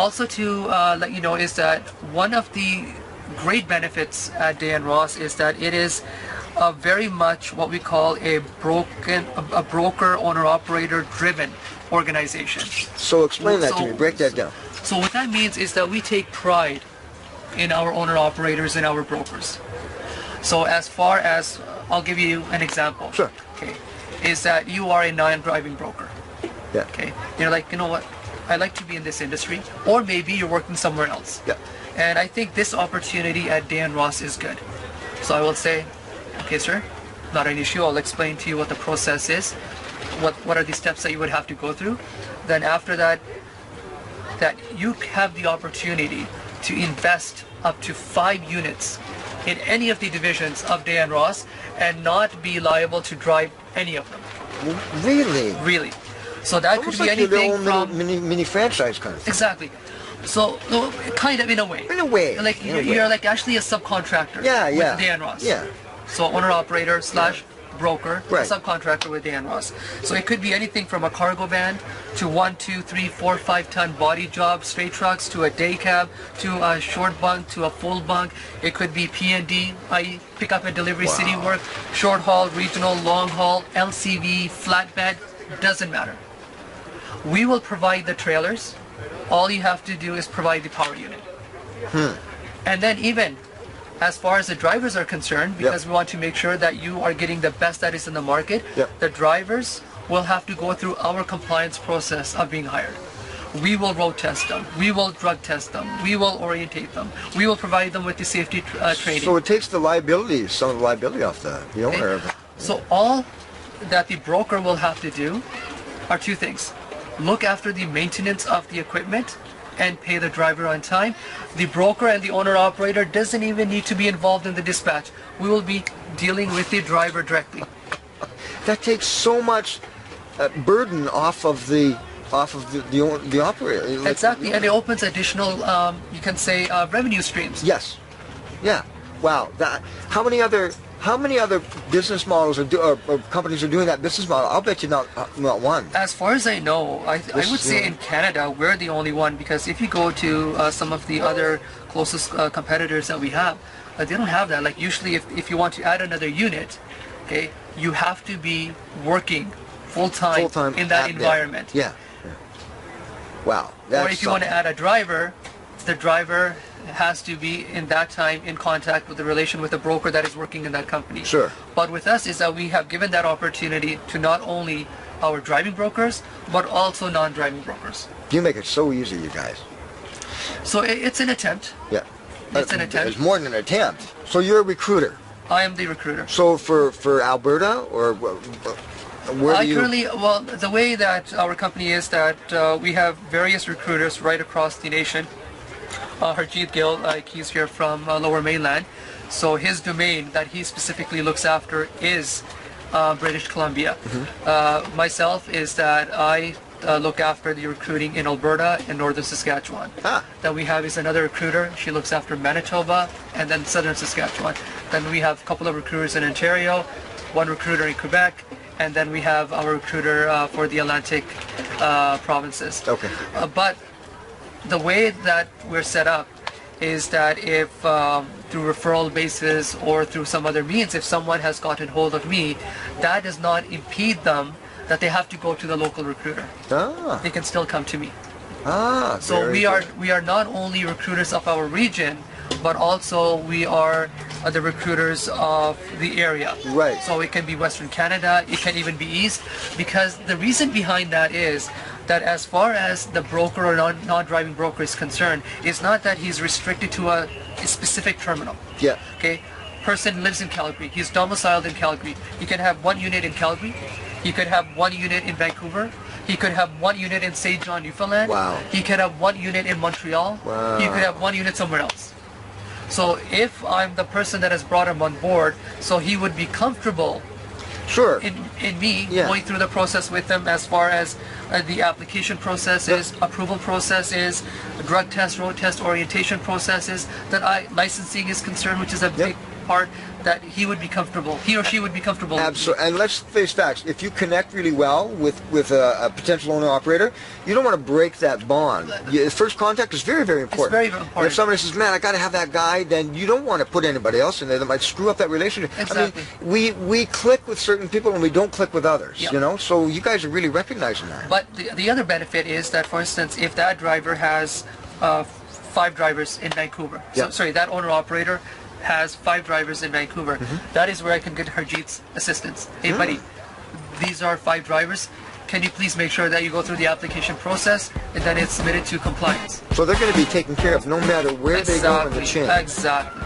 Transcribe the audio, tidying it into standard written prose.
also to let you know is that one of the great benefits at Day & Ross is that it is very much what we call a broker, owner-operator driven organization. So explain that to me. Break that down. So what that means is that we take pride in our owner-operators and our brokers. So as far as, I'll give you an example. Sure. Okay, is that you are a non-driving broker. Yeah. Okay, you're like, you know what, I like to be in this industry, or maybe you're working somewhere else. Yeah. And I think this opportunity at Day & Ross is good. So I will say, okay, sir, not an issue. I'll explain to you what the process is, what are the steps that you would have to go through. Then after that, that you have the opportunity to invest up to 5 units in any of the divisions of Day & Ross and not be liable to drive any of them. Really? Really. So that Almost could be like anything your own from... mini franchise kind of thing. Exactly. So, no, kind of in a way. In a way. Like in a you're way. like actually a subcontractor with Day & Ross. Yeah. So owner-operator slash broker, Right. subcontractor with Day & Ross. So it could be anything from a cargo van to 1, 2, 3, 4, 5-ton body job, straight trucks, to a day cab, to a short bunk, to a full bunk. It could be P&D, i.e. pick up and delivery, city work, short haul, regional, long haul, LCV, flatbed, doesn't matter. We will provide the trailers. All you have to do is provide the power unit. And then even as far as the drivers are concerned, because we want to make sure that you are getting the best that is in the market, the drivers will have to go through our compliance process of being hired. We will road test them. We will drug test them. We will orientate them. We will provide them with the safety training. So it takes the liability, some of the liability off the owner. Okay. So all that the broker will have to do are 2 things. Look after the maintenance of the equipment and pay the driver on time. The broker and the owner-operator doesn't even need to be involved in the dispatch. We will be dealing with the driver directly. That takes so much burden off of the operator. Like, Exactly, and it opens additional, you can say, revenue streams. Yes. Yeah. Wow. That. How many other business models or companies are doing that business model? I'll bet you not one. As far as I know, I would say in Canada we're the only one, because if you go to some of the other closest competitors that we have, they don't have that. Like usually if you want to add another unit, okay, you have to be working full-time in that environment. Yeah. Wow. Or if you want to add a driver, the driver has to be in that time in contact with the relation with the broker that is working in that company. Sure. But with us is that we have given that opportunity to not only our driving brokers, but also non-driving brokers. You make it so easy, you guys. So it's an attempt. Yeah. It's an attempt. It's more than an attempt. So you're a recruiter. I am the recruiter. So for Alberta, or where do you... Currently, well, the way that our company is that we have various recruiters right across the nation. Harjeet Gill, he's here from Lower Mainland. So his domain that he specifically looks after is British Columbia. Myself is that I look after the recruiting in Alberta and Northern Saskatchewan. Then we have is another recruiter. She looks after Manitoba and then Southern Saskatchewan. Then we have a couple of recruiters in Ontario, one recruiter in Quebec, and then we have our recruiter for the Atlantic provinces. Okay. But the way that we're set up is that if through referral basis or through some other means, if someone has gotten hold of me, that does not impede them that they have to go to the local recruiter. They can still come to me. So we are not only recruiters of our region, but also we are the recruiters of the area. Right. So it can be Western Canada, it can even be East, because the reason behind that is that as far as the broker or non-driving broker is concerned, it's not that he's restricted to a specific terminal. Yeah. Okay. Person lives in Calgary. He's domiciled in Calgary. He can have 1 unit in Calgary. He could have 1 unit in Vancouver. He could have 1 unit in St. John, Newfoundland. Wow. He could have 1 unit in Montreal. Wow. He could have 1 unit somewhere else. So if I'm the person that has brought him on board, so he would be comfortable in me going through the process with them as far as the application process is, approval process is, drug test, road test, orientation process is, that licensing is concerned, which is a big part that he would be comfortable, he or she would be comfortable with. Absolutely. And let's face facts. If you connect really well with a potential owner-operator, you don't want to break that bond. First contact is very, very important. It's very, very important. And if somebody says, man, I got to have that guy, then you don't want to put anybody else in there that might screw up that relationship. Exactly. I mean, we click with certain people and we don't click with others, Yep. you know? So you guys are really recognizing that. But the other benefit is that, for instance, if that driver has 5 drivers in Vancouver, Yeah. so, sorry, that owner-operator has 5 drivers in Vancouver, that is where I can get Harjeet's assistance. Hey, buddy, these are 5 drivers. Can you please make sure that you go through the application process and then it's submitted to compliance? So they're going to be taken care of no matter where they go in the chain. Exactly.